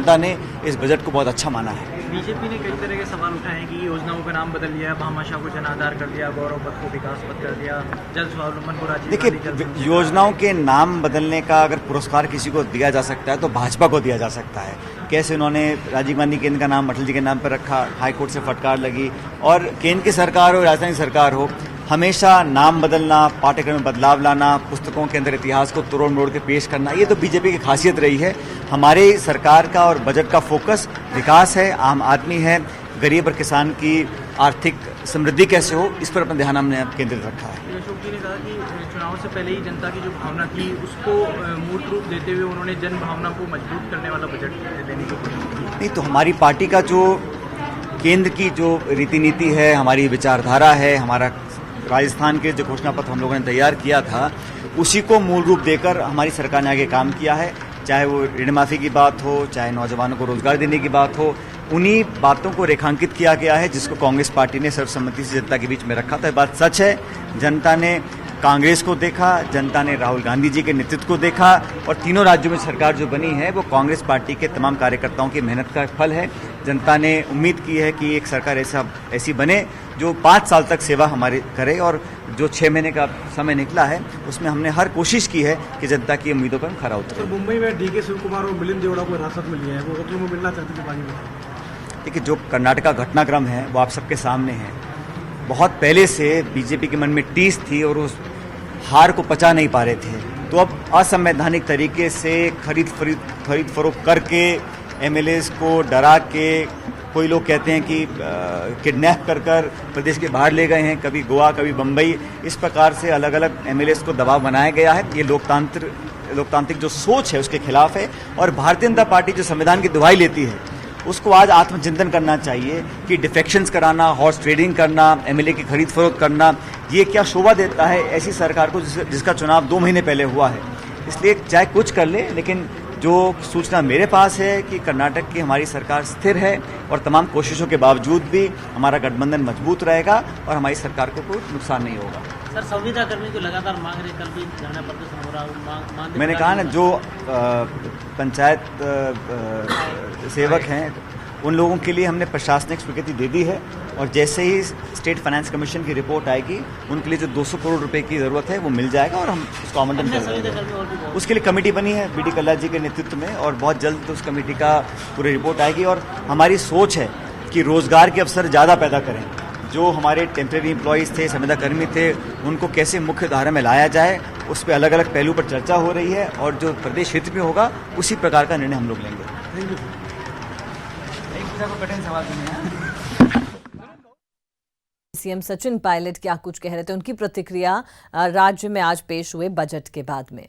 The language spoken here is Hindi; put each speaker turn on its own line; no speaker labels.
जनता ने इस बजट को बहुत अच्छा माना है।
बीजेपी ने कई तरह के सवाल उठाए हैं कि योजनाओं का नाम बदल दिया, भामाशाह को जन आधार कर दिया, गौरव पथ को विकास पथ कर दिया, जल स्वावलंबन को राजीव गांधी जल
देखिए, योजनाओं के नाम बदलने का अगर पुरस्कार किसी को दिया जा सकता है तो भाजपा को दिया जा सकता है। कैसे उन्होंने राजीव गांधी केंद्र का नाम अटल जी के नाम पर रखा, हाईकोर्ट से फटकार लगी, और केंद्र की सरकार हो, राजधानी सरकार हो, हमेशा नाम बदलना, पाठ्यक्रम में बदलाव लाना, पुस्तकों के अंदर इतिहास को तोड़ मोड़ के पेश करना, ये तो बीजेपी की खासियत रही है। हमारे सरकार का और बजट का फोकस विकास है, आम आदमी है, गरीब और किसान की आर्थिक समृद्धि कैसे हो, इस पर अपना ध्यान हमने केंद्रित रखा है।
अशोक जी ने कहा कि चुनाव से पहले ही जनता की जो भावना थी उसको मूर्त रूप देते हुए उन्होंने जन भावना को मजबूत करने वाला बजट देने की कोशिश की।
नहीं तो हमारी पार्टी का जो केंद्र की जो रीति नीति है, हमारी विचारधारा है, हमारा राजस्थान के जो घोषणा पत्र हम लोगों ने तैयार किया था, उसी को मूल रूप देकर हमारी सरकार ने आगे काम किया है। चाहे वो ऋण माफी की बात हो, चाहे नौजवानों को रोजगार देने की बात हो, उन्हीं बातों को रेखांकित किया गया है जिसको कांग्रेस पार्टी ने सर्वसम्मति से जनता के बीच में रखा था। बात सच है, जनता ने कांग्रेस को देखा, जनता ने राहुल गांधी जी के नेतृत्व को देखा, और तीनों राज्यों में सरकार जो बनी है वो कांग्रेस पार्टी के तमाम कार्यकर्ताओं की मेहनत का फल है। जनता ने उम्मीद की है कि एक सरकार ऐसी बने जो 5 साल तक सेवा हमारी करे, और जो 6 महीने का समय निकला है उसमें हमने हर कोशिश की है कि जनता की उम्मीदों पर खरा उतरे।
तो मुंबई में डीके शिव कुमार और मिलिंद देवड़ा को हिरासत मिली है, वो होटल में मिलना चाहते थे।
देखिए, जो कर्नाटक का घटनाक्रम है वो आप सबके सामने है। बहुत पहले से बीजेपी के मन में टीस थी और उस हार को पचा नहीं पा रहे थे, तो अब असंवैधानिक तरीके से खरीद फरोख्त करके एमएलएस को डरा के, कोई लोग कहते हैं कि किडनैप कर प्रदेश के बाहर ले गए हैं, कभी गोवा कभी बम्बई, इस प्रकार से अलग अलग एमएलएस को दबाव बनाया गया है। ये लोकतांत्रिक जो सोच है उसके खिलाफ है, और भारतीय जनता पार्टी जो संविधान की दुहाई लेती है उसको आज आत्मचिंतन करना चाहिए कि डिफेक्शंस कराना, हॉर्स ट्रेडिंग करना, एमएलए की खरीद फरोख्त करना, ये क्या शोभा देता है ऐसी सरकार को जिसका चुनाव 2 महीने पहले हुआ है। इसलिए चाहे कुछ कर ले, लेकिन जो सूचना मेरे पास है कि कर्नाटक की हमारी सरकार स्थिर है, और तमाम कोशिशों के बावजूद भी हमारा गठबंधन मजबूत रहेगा और हमारी सरकार को कोई नुकसान नहीं होगा।
सर, संविदा कर्मी को लगातार मांग रहे, कल भी धरना प्रदर्शन हो रहा,
मैंने कहा ना, जो पंचायत सेवक हैं उन लोगों के लिए हमने प्रशासनिक स्वीकृति दे दी है, और जैसे ही स्टेट फाइनेंस कमीशन की रिपोर्ट आएगी उनके लिए जो 200 करोड़ रुपए की जरूरत है वो मिल जाएगा, और हम उसको आवंटन कर देंगे। उसके लिए कमेटी बनी है बीडी कल्ला जी के नेतृत्व में, और बहुत जल्द उस कमेटी का पूरी रिपोर्ट आएगी। और हमारी सोच है कि रोजगार के अवसर ज़्यादा पैदा करें। जो हमारे टेम्परेरी एम्प्लॉयज़ थे, संविदा कर्मी थे, उनको कैसे मुख्य धारा में लाया जाए, उस पर अलग अलग पहलू पर चर्चा हो रही है, और जो प्रदेश हित में होगा उसी प्रकार का निर्णय हम लोग लेंगे। कठिन सवाल
सीएम सचिन पायलट क्या कुछ कह रहे थे, उनकी प्रतिक्रिया राज्य में आज पेश हुए बजट के बाद में।